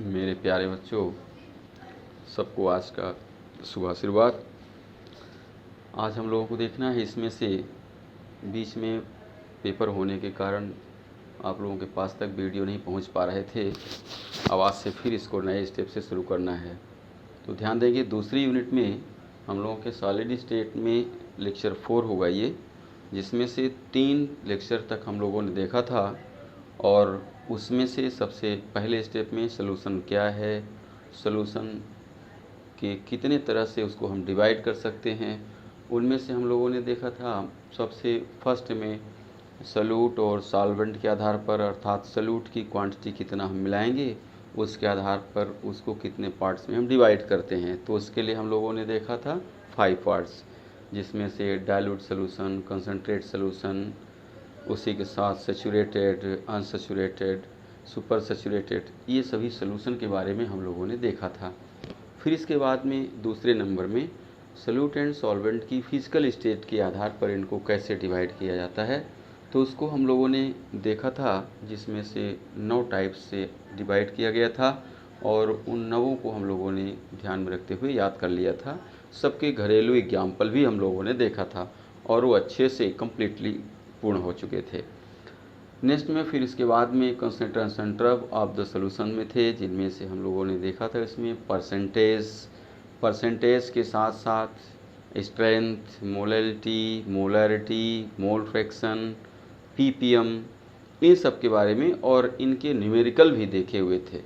मेरे प्यारे बच्चों, सबको आज का शुभ आशीर्वाद। आज हम लोगों को देखना है, इसमें से बीच में पेपर होने के कारण आप लोगों के पास तक वीडियो नहीं पहुंच पा रहे थे। अब आज से फिर इसको नए स्टेप से शुरू करना है। तो ध्यान देंगे, दूसरी यूनिट में हम लोगों के सॉलिड स्टेट में लेक्चर 4 होगा ये, जिसमें से 3 लेक्चर तक हम लोगों ने देखा था। और उसमें से सबसे पहले स्टेप में सॉल्यूशन क्या है, सॉल्यूशन के कितने तरह से उसको हम डिवाइड कर सकते हैं, उनमें से हम लोगों ने देखा था। सबसे फर्स्ट में सॉल्यूट और सॉल्वेंट के आधार पर, अर्थात सॉल्यूट की क्वांटिटी कितना हम मिलाएंगे उसके आधार पर उसको कितने पार्ट्स में हम डिवाइड करते हैं। तो उसके लिए हम लोगों ने देखा था 5 पार्ट्स, जिसमें से डाइल्यूट सॉल्यूशन, कंसंट्रेट सॉल्यूशन, उसी के साथ सैचुरेटेड, अनसैचुरेटेड, सुपर सैचुरेटेड, ये सभी सॉल्यूशन के बारे में हम लोगों ने देखा था। फिर इसके बाद में दूसरे नंबर में सॉल्यूट एंड सॉल्वेंट की फिजिकल स्टेट के आधार पर इनको कैसे डिवाइड किया जाता है, तो उसको हम लोगों ने देखा था, जिसमें से 9 टाइप्स से डिवाइड किया गया था। और उन 9 को हम लोगों ने ध्यान में रखते हुए याद कर लिया था। सबके घरेलू एग्जाम्पल भी हम लोगों ने देखा था और वो अच्छे से कम्प्लीटली पूर्ण हो चुके थे। नेक्स्ट में फिर इसके बाद में concentration term of the solution में थे, जिनमें से हम लोगों ने देखा था इसमें परसेंटेज के साथ साथ strength, molality, molarity, mole fraction, PPM, इन सब के बारे में और इनके न्यूमेरिकल भी देखे हुए थे।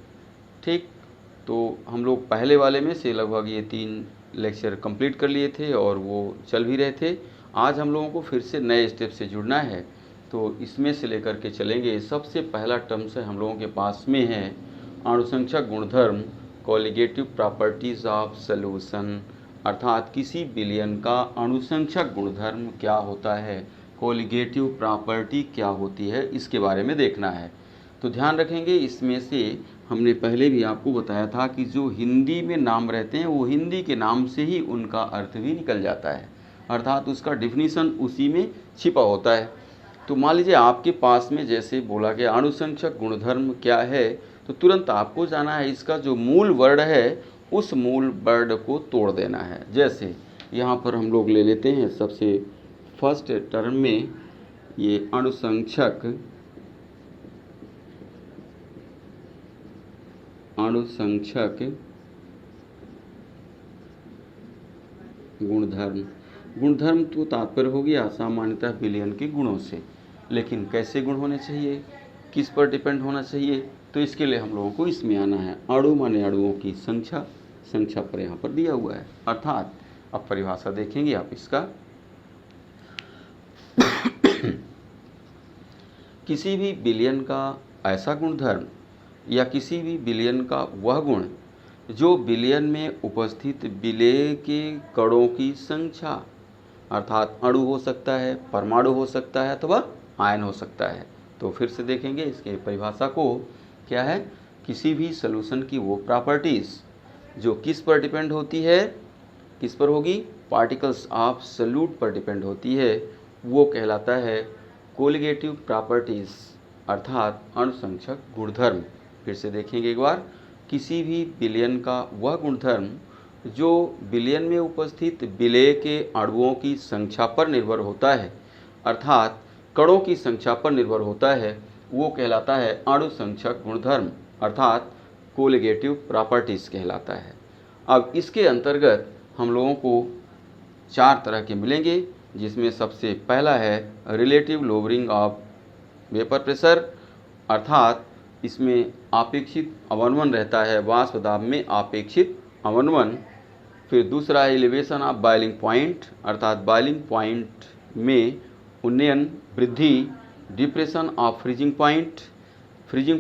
ठीक, तो हम लोग पहले वाले में से लगभग ये 3 लेक्चर कंप्लीट कर लिए थे और वो चल भी रहे थे। आज हम लोगों को फिर से नए स्टेप से जुड़ना है, तो इसमें से लेकर के चलेंगे। सबसे पहला टर्म से हम लोगों के पास में है अणुसंख्यक गुणधर्म, कोलिगेटिव प्रॉपर्टीज़ ऑफ सॉल्यूशन, अर्थात किसी विलयन का अणुसंख्यक गुणधर्म क्या होता है, कोलिगेटिव प्रॉपर्टी क्या होती है, इसके बारे में देखना है। तो ध्यान रखेंगे, इसमें से हमने पहले भी आपको बताया था कि जो हिंदी में नाम रहते हैं वो हिंदी के नाम से ही उनका अर्थ भी निकल जाता है, अर्थात उसका डिफिनीशन उसी में छिपा होता है। तो मान लीजिए आपके पास में जैसे बोला गया अणुसंख्यक गुणधर्म क्या है, तो तुरंत आपको जाना है इसका जो मूल वर्ड है उस मूल वर्ड को तोड़ देना है। जैसे यहाँ पर हम लोग ले लेते हैं सबसे फर्स्ट टर्म में ये अणुसंख्यक गुणधर्म तो तात्पर्य हो गया सामान्यतः विलयन के गुणों से, लेकिन कैसे गुण होने चाहिए, किस पर डिपेंड होना चाहिए, तो इसके लिए हम लोगों को इसमें आना है। अणु माने अणुओं की संख्या पर यहाँ पर दिया हुआ है। अर्थात अब परिभाषा देखेंगे आप इसका। किसी भी विलयन का ऐसा गुणधर्म या किसी भी विलयन का वह गुण जो विलयन में उपस्थित विलेय के कणों की संख्या, अर्थात अणु हो सकता है, परमाणु हो सकता है अथवा आयन हो सकता है। तो फिर से देखेंगे इसके परिभाषा को, क्या है, किसी भी सॉल्यूशन की वो प्रॉपर्टीज़ जो किस पर डिपेंड होती है, किस पर होगी, पार्टिकल्स ऑफ सॉल्यूट पर डिपेंड होती है, वो कहलाता है कोलिगेटिव प्रॉपर्टीज़, अर्थात अणुसंख्यक गुणधर्म। फिर से देखेंगे एक बार, किसी भी विलयन का वह गुणधर्म जो विलयन में उपस्थित विलेय के अणुओं की संख्या पर निर्भर होता है, अर्थात कणों की संख्या पर निर्भर होता है, वो कहलाता है अणुसंख्यक गुणधर्म, अर्थात कोलिगेटिव प्रॉपर्टीज़ कहलाता है। अब इसके अंतर्गत हम लोगों को 4 तरह के मिलेंगे, जिसमें सबसे पहला है relative lowering of vapour pressure, अर्थात इसमें आपेक्षित अवनमन रहता है, वाष्प दाब में आपेक्षित अवनमन। फिर दूसरा है एलिवेशन ऑफ बॉइलिंग पॉइंट, अर्थात बॉइलिंग पॉइंट में उन्नयन, वृद्धि। Depression of freezing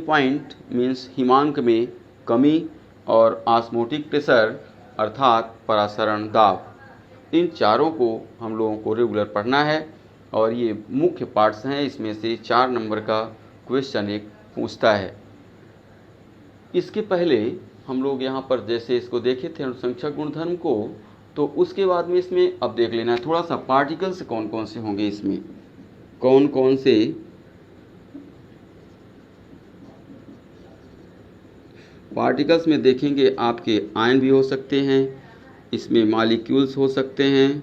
point means हिमांक में कमी। और ऑस्मोटिक प्रेशर, अर्थात परासरण दाब। इन चारों को हम लोगों को रेगुलर पढ़ना है और ये मुख्य पार्ट्स हैं। इसमें से 4 नंबर का क्वेश्चन एक पूछता है। इसके पहले हम लोग यहाँ पर जैसे इसको देखे थे अणुसंख्यक गुणधर्म को, तो उसके बाद में इसमें अब देख लेना है थोड़ा सा पार्टिकल्स कौन कौन से होंगे, इसमें कौन कौन से पार्टिकल्स में देखेंगे आपके आयन भी हो सकते हैं, इसमें मॉलिक्यूल्स हो सकते हैं,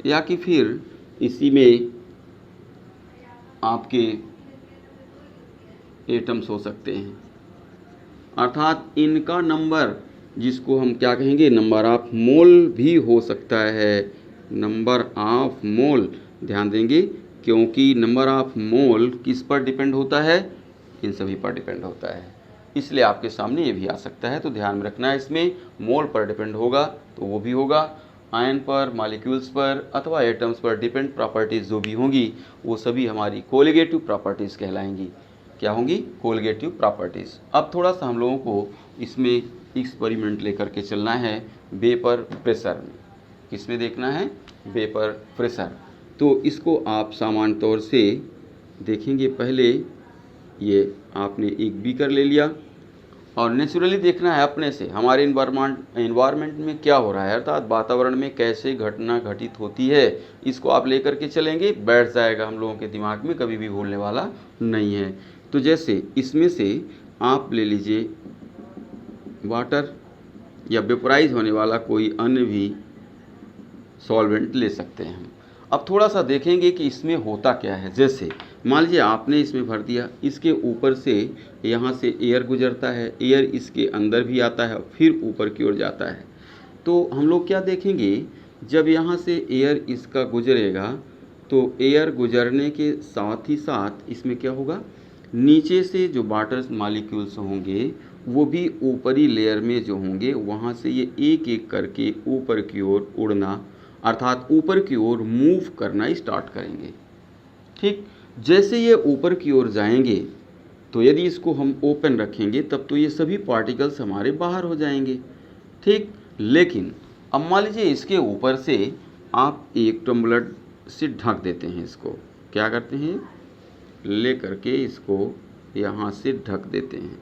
या कि फिर इसी में आपके एटम्स हो सकते हैं। अर्थात इनका नंबर, जिसको हम क्या कहेंगे, नंबर ऑफ मोल भी हो सकता है। नंबर ऑफ मोल, ध्यान देंगे, क्योंकि नंबर ऑफ मोल किस पर डिपेंड होता है, इन सभी पर डिपेंड होता है। इसलिए आपके सामने ये भी आ सकता है, तो ध्यान में रखना है, इसमें मोल पर डिपेंड होगा तो वो भी होगा, आयन पर, मॉलिक्यूल्स पर अथवा एटम्स पर डिपेंड प्रॉपर्टीज़ जो भी होंगी वो सभी हमारी कोलिगेटिव प्रॉपर्टीज़ कहलाएंगी। क्या होंगी, कोलिगेटिव प्रॉपर्टीज़। अब थोड़ा सा हम लोगों को इसमें एक्सपेरिमेंट लेकर के चलना है वेपर प्रेशर में। किसमें देखना है, वेपर प्रेशर। तो इसको आप सामान्य तौर से देखेंगे। पहले ये आपने एक बीकर ले लिया और नेचुरली देखना है अपने से हमारे इन्वायरमेंट में क्या हो रहा है, अर्थात वातावरण में कैसे घटना घटित होती है, इसको आप लेकर के चलेंगे, बैठ जाएगा हम लोगों के दिमाग में, कभी भी भूलने वाला नहीं है। तो जैसे इसमें से आप ले लीजिए वाटर या वेपोराइज होने वाला कोई अन्य भी सॉल्वेंट ले सकते हैं हम। अब थोड़ा सा देखेंगे कि इसमें होता क्या है। जैसे मान लीजिए आपने इसमें भर दिया, इसके ऊपर से यहाँ से एयर गुजरता है, एयर इसके अंदर भी आता है, फिर ऊपर की ओर जाता है। तो हम लोग क्या देखेंगे, जब यहाँ से एयर इसका गुजरेगा तो एयर गुजरने के साथ ही साथ इसमें क्या होगा, नीचे से जो वाटर मॉलिक्यूल्स होंगे वो भी ऊपरी लेयर में जो होंगे वहाँ से ये एक एक करके ऊपर की ओर उड़ना, अर्थात ऊपर की ओर मूव करना स्टार्ट करेंगे। ठीक, जैसे ये ऊपर की ओर जाएंगे तो यदि इसको हम ओपन रखेंगे तब तो ये सभी पार्टिकल्स हमारे बाहर हो जाएंगे। ठीक, लेकिन अब मान लीजिए इसके ऊपर से आप एक टम्बलर से ढक देते हैं, इसको क्या करते हैं, ले करके इसको यहाँ से ढक देते हैं।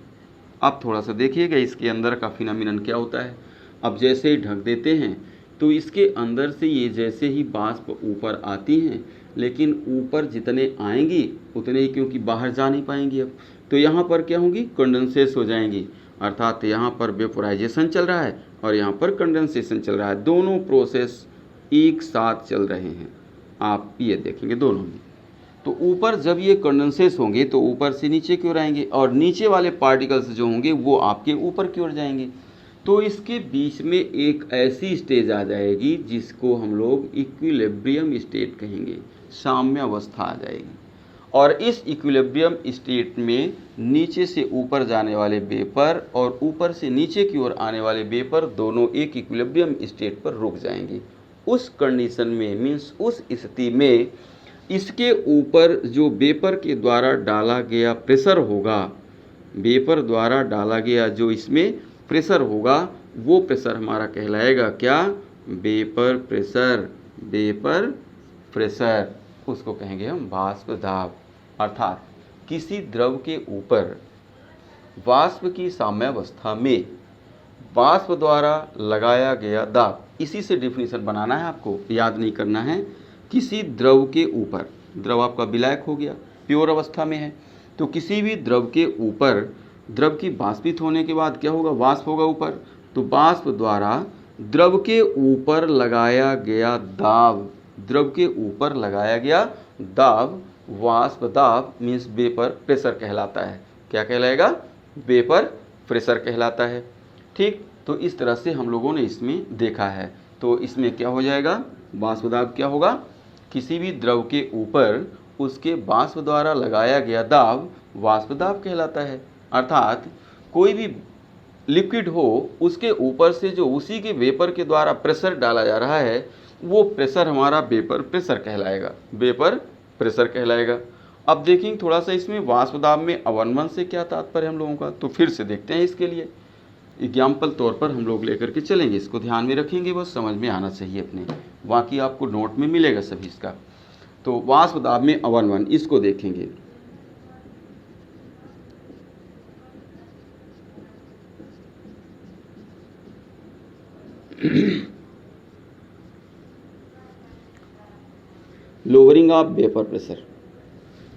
अब थोड़ा सा देखिएगा इसके अंदर का फिनोमिनन क्या होता है। अब जैसे ही ढक देते हैं तो इसके अंदर से ये जैसे ही वाष्प ऊपर आती हैं, लेकिन ऊपर जितने आएंगी उतने ही, क्योंकि बाहर जा नहीं पाएंगी अब, तो यहाँ पर क्या होंगी, कंडेंसेस हो जाएंगी। अर्थात यहाँ पर वेपोराइजेशन चल रहा है और यहाँ पर कंडेंसेशन चल रहा है, दोनों प्रोसेस एक साथ चल रहे हैं। आप ये देखेंगे दोनों में। तो ऊपर जब ये कंडेंसेस होंगे तो ऊपर से नीचे की ओर आएंगे और नीचे वाले पार्टिकल्स जो होंगे वो आपके ऊपर की ओर जाएंगे। तो इसके बीच में एक ऐसी स्टेज आ जाएगी जिसको हम लोग इक्विलिब्रियम स्टेट कहेंगे, साम्य अवस्था आ जाएगी। और इस इक्विलिब्रियम स्टेट में नीचे से ऊपर जाने वाले वेपर और ऊपर से नीचे की ओर आने वाले वेपर दोनों एक इक्विलिब्रियम स्टेट पर रुक जाएंगे। उस कंडीशन में, मीन्स उस स्थिति में, इसके ऊपर जो वेपर के द्वारा डाला गया प्रेशर होगा, वेपर द्वारा डाला गया जो इसमें प्रेशर होगा, वो प्रेशर हमारा कहलाएगा क्या, वेपर प्रेशर। वेपर प्रेशर उसको कहेंगे हम वाष्प दाब। अर्थात किसी द्रव के ऊपर वाष्प की साम्यावस्था में वाष्प द्वारा लगाया गया दाब, इसी से डिफिनीशन बनाना है, आपको याद नहीं करना है। किसी द्रव के ऊपर, द्रव आपका विलायक हो गया, प्योर अवस्था में है, तो किसी भी द्रव के ऊपर, द्रव की वाष्पित होने के बाद क्या होगा, वाष्प होगा ऊपर, तो वाष्प द्वारा द्रव के ऊपर लगाया गया दाब, द्रव के ऊपर लगाया गया दाब वाष्प दाब मीन्स वेपर प्रेशर कहलाता है। क्या कहलाएगा, वेपर प्रेशर कहलाता है। ठीक, तो इस तरह से हम लोगों ने इसमें देखा है। तो इसमें क्या हो जाएगा, वाष्प दाब क्या होगा, किसी भी द्रव के ऊपर उसके वाष्प द्वारा लगाया गया दाब वाष्प दाब कहलाता है। अर्थात कोई भी लिक्विड हो, उसके ऊपर से जो उसी के वेपर के द्वारा प्रेशर डाला जा रहा है वो प्रेशर हमारा वेपर प्रेशर कहलाएगा, वेपर प्रेशर कहलाएगा। अब देखेंगे थोड़ा सा इसमें वाष्प दाब में अवनमन से क्या तात्पर्य हम लोगों का, तो फिर से देखते हैं। इसके लिए एग्जाम्पल तौर पर हम लोग लेकर के चलेंगे, इसको ध्यान में रखेंगे, बस समझ में आना चाहिए अपने, बाकी आपको नोट में मिलेगा सभी इसका। तो वाष्प दाब में अवनमन, इसको देखेंगे। लोअरिंग ऑफ वेपर प्रेशर,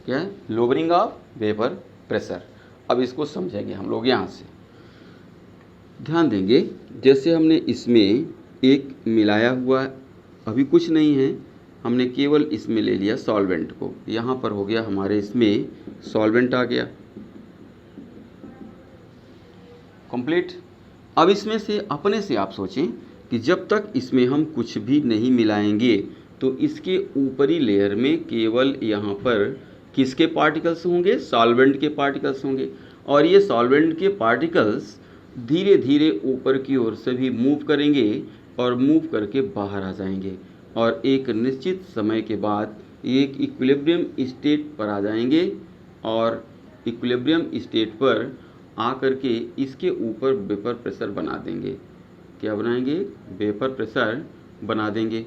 क्या है, लोअरिंग ऑफ वेपर प्रेशर। अब इसको समझेंगे हम लोग। यहाँ से ध्यान देंगे, जैसे हमने इसमें एक मिलाया हुआ, अभी कुछ नहीं है, हमने केवल इसमें ले लिया सॉल्वेंट को, यहाँ पर हो गया हमारे इसमें सॉल्वेंट आ गया कंप्लीट। अब इसमें से अपने से आप सोचें कि जब तक इसमें हम कुछ भी नहीं मिलाएंगे तो इसके ऊपरी लेयर में केवल यहाँ पर किसके पार्टिकल्स होंगे, सॉल्वेंट के पार्टिकल्स होंगे। और ये सॉल्वेंट के पार्टिकल्स धीरे धीरे ऊपर की ओर से भी मूव करेंगे और मूव करके बाहर आ जाएंगे और एक निश्चित समय के बाद ये एक इक्विलिब्रियम स्टेट पर आ जाएंगे और इक्विलिब्रियम स्टेट पर आकर के इसके ऊपर वेपर प्रेशर बना देंगे। क्या बनाएंगे, वेपर प्रेशर बना देंगे।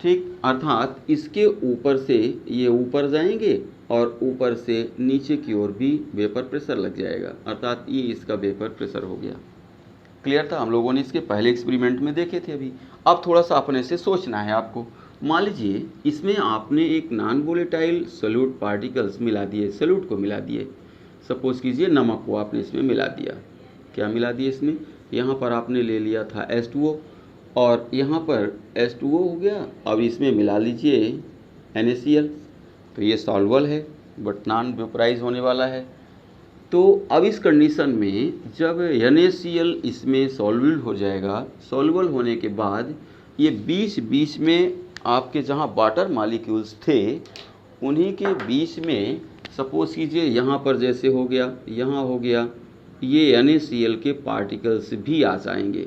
ठीक, अर्थात इसके ऊपर से ये ऊपर जाएंगे और ऊपर से नीचे की ओर भी वेपर प्रेशर लग जाएगा, अर्थात ये इसका वेपर प्रेशर हो गया। क्लियर था, हम लोगों ने इसके पहले एक्सपेरिमेंट में देखे थे। अभी अब थोड़ा सा अपने से सोचना है आपको। मान लीजिए इसमें आपने एक नॉन वोलेटाइल सोल्यूट पार्टिकल्स मिला दिए, सोल्यूट को मिला दिए। सपोज कीजिए नमक को आपने इसमें मिला दिया। क्या मिला दिया इसमें, यहाँ पर आपने ले लिया था H2O और यहाँ पर H2O हो गया। अब इसमें मिला लीजिए NaCl, तो ये सॉल्वल है बट नॉन वेपराइज होने वाला है। तो अब इस कंडीशन में जब NaCl इसमें सॉल्वल हो जाएगा, सॉल्वल होने के बाद ये बीच बीच में आपके जहाँ वाटर मॉलिक्यूल्स थे उन्हीं के बीच में सपोज कीजिए यहाँ पर जैसे हो गया, यहाँ हो गया, ये NaCl के पार्टिकल्स भी आ जाएंगे।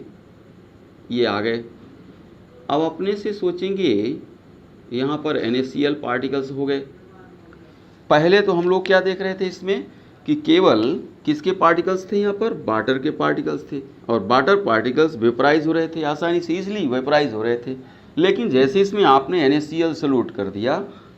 ये आ गए। अब अपने से सोचेंगे यहाँ पर NaCl पार्टिकल्स हो गए। पहले तो हम लोग क्या देख रहे थे इसमें कि केवल किसके पार्टिकल्स थे, यहाँ पर वाटर के पार्टिकल्स थे और वाटर पार्टिकल्स वेपराइज हो रहे थे, आसानी से इजीली वेपराइज हो रहे थे। लेकिन जैसे इसमें आपने NaCl सॉल्यूट कर दिया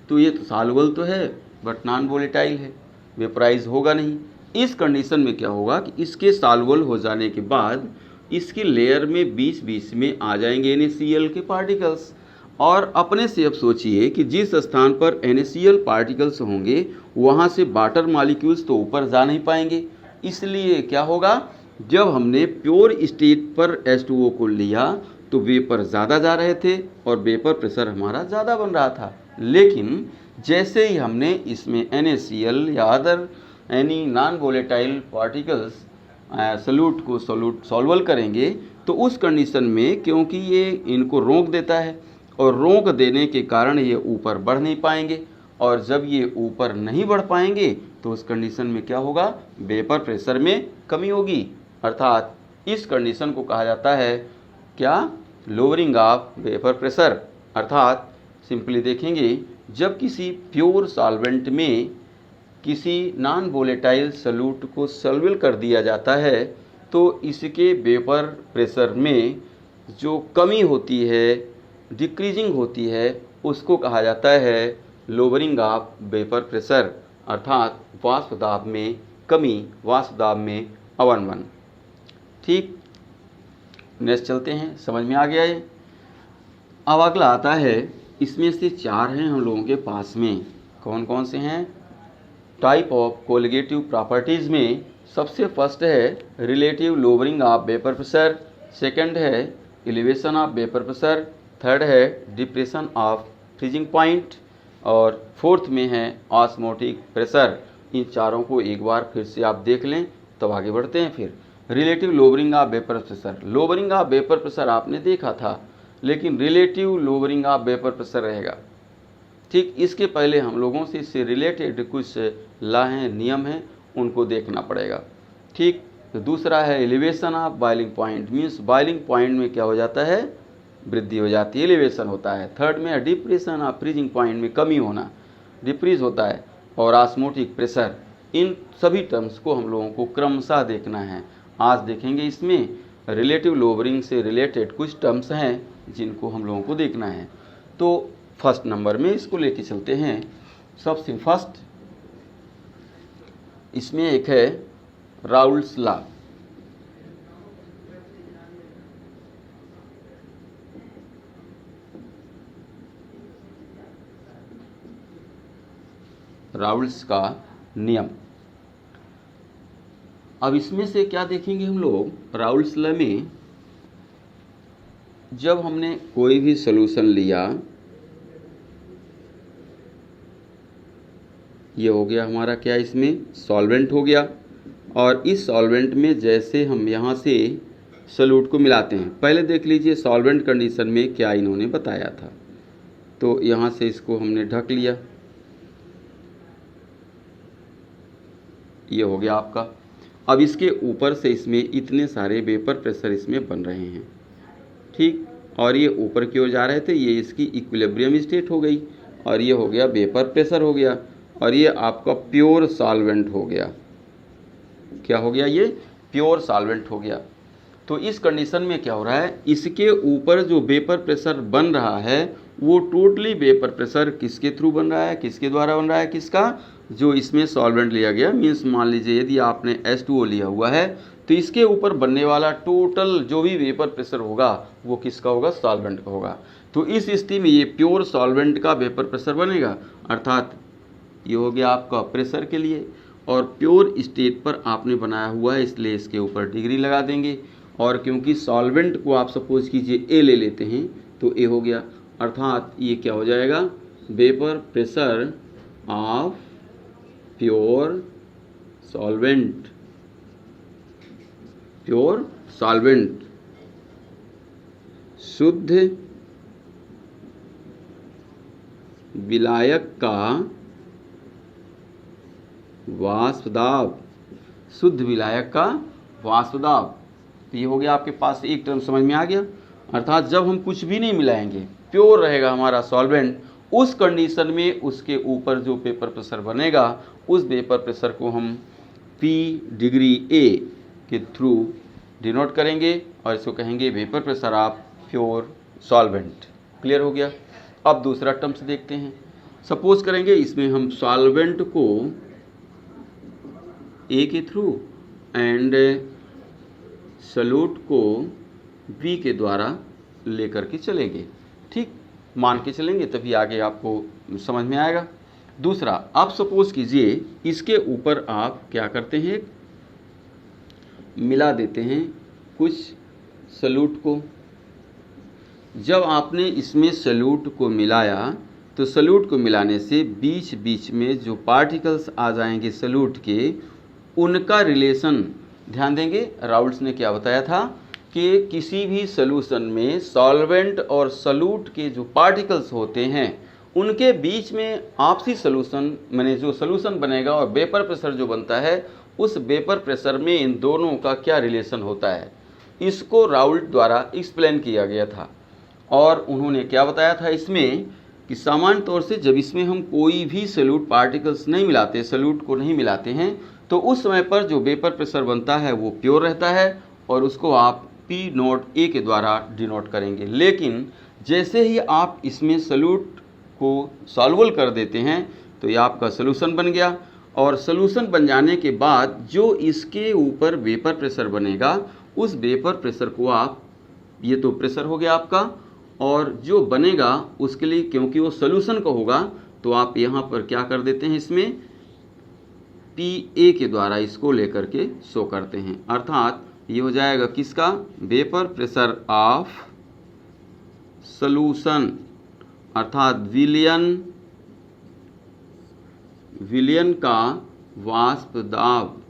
तो ये तो सॉल्युबल तो है बट नॉन वोलेटाइल है, वेपराइज होगा नहीं। इस कंडीशन में क्या होगा कि इसके सॉल्युबल हो जाने के बाद इसकी लेयर में बीच बीच में आ जाएंगे NaCl के पार्टिकल्स। और अपने से अब सोचिए कि जिस स्थान पर NaCl पार्टिकल्स होंगे वहाँ से वाटर मॉलिक्यूल्स तो ऊपर जा नहीं पाएंगे। इसलिए क्या होगा, जब हमने प्योर स्टेट पर H2O को लिया तो वेपर ज़्यादा जा रहे थे और वेपर प्रेशर हमारा ज़्यादा बन रहा था। लेकिन जैसे ही हमने इसमें NaCl या other any non volatile particles solute को सॉल्वल करेंगे तो उस कंडीशन में क्योंकि ये इनको रोक देता है और रोक देने के कारण ये ऊपर बढ़ नहीं पाएंगे और जब ये ऊपर नहीं बढ़ पाएंगे तो उस कंडीशन में क्या होगा, वेपर प्रेशर में कमी होगी। अर्थात इस कंडीशन को कहा जाता है क्या, लोअरिंग ऑफ वेपर प्रेशर। अर्थात सिंपली देखेंगे जब किसी प्योर सॉल्वेंट में किसी नॉन वोलेटाइल सोल्यूट को सॉल्वल कर दिया जाता है तो इसके वेपर प्रेशर में जो कमी होती है, डिक्रीजिंग होती है, उसको कहा जाता है लोअरिंग ऑफ वेपर प्रेशर। अर्थात वाष्प दाब में कमी, वाष्प दाब में अवनमन। ठीक, नेक्स्ट चलते हैं, समझ में आ गया ये। अब अगला आता है, इसमें से 4 हैं हम लोगों के पास में। कौन कौन से हैं, टाइप ऑफ कोलिगेटिव प्रॉपर्टीज़ में सबसे फर्स्ट है relative lowering of vapour pressure, second है elevation of vapour pressure, third है डिप्रेशन ऑफ फ्रीजिंग पॉइंट और फोर्थ में है ऑस्मोटिक प्रेशर। इन चारों को एक बार फिर से आप देख लें तब आगे बढ़ते हैं। फिर relative lowering of vapour pressure, lowering of vapour pressure आपने देखा था, लेकिन relative lowering of vapour pressure रहेगा। ठीक, इसके पहले हम लोगों से इससे रिलेटेड कुछ लॉ हैं, नियम हैं, उनको देखना पड़ेगा। ठीक, तो दूसरा है elevation of boiling point, means boiling point में क्या हो जाता है, वृद्धि हो जाती है, एलिवेशन होता है। थर्ड में है डिप्रेशन ऑफ फ्रीजिंग पॉइंट में कमी होना, डिप्रीज होता है। और ऑस्मोटिक प्रेशर, इन सभी टर्म्स को हम लोगों को क्रमशः देखना है। आज देखेंगे इसमें रिलेटिव लोअरिंग से रिलेटेड कुछ टर्म्स हैं जिनको हम लोगों को देखना है। तो फर्स्ट नंबर में इसको लेके चलते हैं। सबसे फर्स्ट इसमें एक है राउल्स लॉ। राउल्स का नियम। अब इसमें से क्या देखेंगे हम लोग, राउल्स लॉ में जब हमने कोई भी सॉल्यूशन लिया, ये हो गया हमारा क्या, इसमें सॉल्वेंट हो गया, और इस सॉल्वेंट में जैसे हम यहाँ से सॉल्यूट को मिलाते हैं, पहले देख लीजिए सॉल्वेंट कंडीशन में क्या इन्होंने बताया था। तो यहाँ से इसको हमने ढक लिया, ये हो गया आपका। अब इसके ऊपर से इसमें इतने सारे वेपर प्रेशर इसमें बन रहे हैं, ठीक, और ये ऊपर की ओर जा रहे थे, ये इसकी इक्विलिब्रियम स्टेट हो गई, और ये हो गया वेपर प्रेशर हो गया, और ये आपका प्योर सॉल्वेंट हो गया। क्या हो गया, ये प्योर सॉल्वेंट हो गया। तो इस कंडीशन में क्या हो रहा है, इसके ऊपर जो वेपर प्रेशर बन रहा है वो टोटली वेपर प्रेशर किसके थ्रू बन रहा है, किसके द्वारा बन रहा है, किसका, जो इसमें सॉल्वेंट लिया गया। मीन्स मान लीजिए यदि आपने H2O लिया हुआ है तो इसके ऊपर बनने वाला टोटल जो भी वेपर प्रेशर होगा वो किसका होगा, सॉल्वेंट का होगा। तो इस स्थिति में ये प्योर सॉल्वेंट का वेपर प्रेशर बनेगा, अर्थात ये हो गया आपका प्रेशर के लिए, और प्योर स्टेट पर आपने बनाया हुआ है इसलिए इसके ऊपर डिग्री लगा देंगे, और क्योंकि सॉल्वेंट को आप सपोज कीजिए ए ले लेते हैं तो ए हो गया, अर्थात ये क्या हो जाएगा, vapour pressure of pure solvent, pure solvent, शुद्ध विलायक का वाष्प दाब, शुद्ध विलायक का वाष्प दाब। तो ये हो गया आपके पास एक टर्म समझ में आ गया, अर्थात जब हम कुछ भी नहीं मिलाएंगे, प्योर रहेगा हमारा सॉल्वेंट, उस कंडीशन में उसके ऊपर जो वेपर प्रेशर बनेगा उस वेपर प्रेशर को हम P डिग्री A के थ्रू डिनोट करेंगे और इसको कहेंगे vapour pressure of pure solvent. Clear हो गया। अब दूसरा टर्म्स देखते हैं। सपोज करेंगे इसमें हम सॉल्वेंट को A के थ्रू एंड सॉल्यूट को B के द्वारा लेकर के चलेंगे, ठीक, मान के चलेंगे, तभी आगे आपको समझ में आएगा। दूसरा, आप सपोज कीजिए इसके ऊपर आप क्या करते हैं, मिला देते हैं कुछ सॉल्यूट को। जब आपने इसमें सॉल्यूट को मिलाया तो सॉल्यूट को मिलाने से बीच बीच में जो पार्टिकल्स आ जाएंगे सॉल्यूट के, उनका रिलेशन ध्यान देंगे। राउल्स ने क्या बताया था कि किसी भी सॉल्यूशन में सॉल्वेंट और सॉल्यूट के जो पार्टिकल्स होते हैं उनके बीच में आपसी सॉल्यूशन, माने जो सॉल्यूशन बनेगा और वेपर प्रेशर जो बनता है, उस वेपर प्रेशर में इन दोनों का क्या रिलेशन होता है, इसको राउल्ट द्वारा एक्सप्लेन किया गया था। और उन्होंने क्या बताया था इसमें कि सामान्य तौर से जब इसमें हम कोई भी सॉल्यूट पार्टिकल्स नहीं मिलाते, सॉल्यूट को नहीं मिलाते हैं, तो उस समय पर जो वेपर प्रेशर बनता है वो प्योर रहता है और उसको आप P नोट A के द्वारा डिनोट करेंगे। लेकिन जैसे ही आप इसमें सॉल्यूट को सॉल्वल कर देते हैं तो ये आपका सॉल्यूशन बन गया, और सॉल्यूशन बन जाने के बाद जो इसके ऊपर वेपर प्रेशर बनेगा उस वेपर प्रेशर को आप, ये तो प्रेशर हो गया आपका, और जो बनेगा उसके लिए क्योंकि वो सॉल्यूशन का होगा तो आप यहाँ पर क्या कर देते हैं, इसमें PA के द्वारा इसको लेकर के शो करते हैं। अर्थात ये हो जाएगा किसका, वेपर प्रेशर ऑफ सॉल्यूशन, अर्थात विलयन का वाष्प दाब,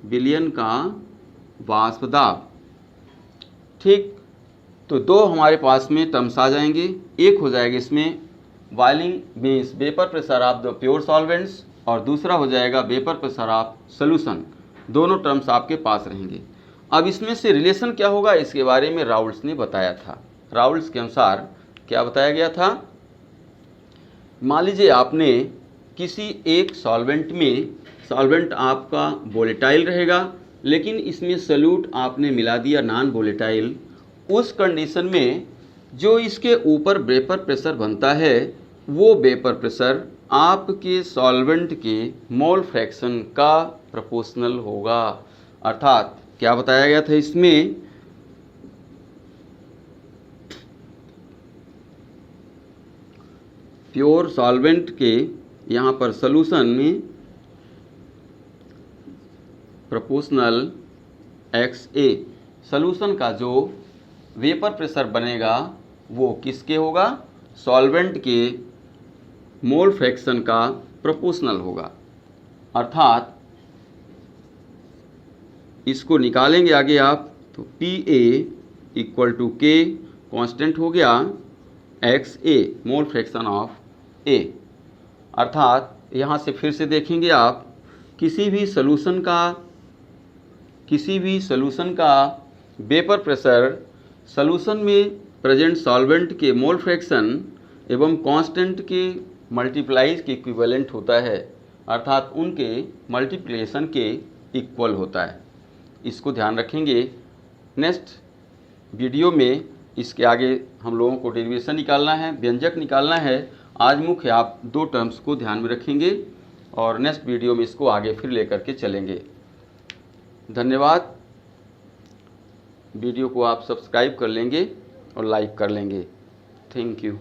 विलयन का वाष्प दाब, ठीक। तो दो हमारे पास में टर्म्स आ जाएंगे। एक हो जाएगा इसमें boiling means vapour pressure of the pure solvents, और दूसरा हो जाएगा वेपर प्रेशर ऑफ सॉल्यूशन। दोनों टर्म्स आपके पास रहेंगे। अब इसमें से रिलेशन क्या होगा इसके बारे में राउल्स ने बताया था। राउल्स के अनुसार क्या बताया गया था, मान लीजिए आपने किसी एक सॉल्वेंट में, सॉल्वेंट आपका वोलेटाइल रहेगा लेकिन इसमें सॉल्यूट आपने मिला दिया नॉन वोलेटाइल, उस कंडीशन में जो इसके ऊपर वेपर प्रेशर बनता है वो वेपर प्रेशर आपके सॉल्वेंट के मोल फ्रैक्शन का प्रोपोर्शनल होगा। अर्थात क्या बताया गया था इसमें, प्योर सॉल्वेंट के यहाँ पर सॉल्यूशन में प्रोपोर्शनल XA। सॉल्यूशन का जो वेपर प्रेशर बनेगा वो किसके होगा? सॉल्वेंट के मोल फ्रैक्शन का प्रोपोर्शनल होगा। अर्थात इसको निकालेंगे आगे आप तो PA equal to K constant हो गया XA mole fraction of A। अर्थात यहाँ से फिर से देखेंगे आप किसी भी सॉल्यूशन का वेपर प्रेशर सॉल्यूशन में प्रेजेंट सॉल्वेंट के मोल फ्रैक्शन एवं कांस्टेंट के मल्टीप्लाइज के इक्विवेलेंट होता है, अर्थात उनके मल्टीप्लिकेशन के इक्वल होता है। इसको ध्यान रखेंगे। नेक्स्ट वीडियो में इसके आगे हम लोगों को डेरिवेशन निकालना है, व्यंजक निकालना है। आज मुख्य आप 2 टर्म्स को ध्यान में रखेंगे और नेक्स्ट वीडियो में इसको आगे फिर लेकर के चलेंगे। धन्यवाद। वीडियो को आप सब्सक्राइब कर लेंगे और लाइक कर लेंगे। Thank you.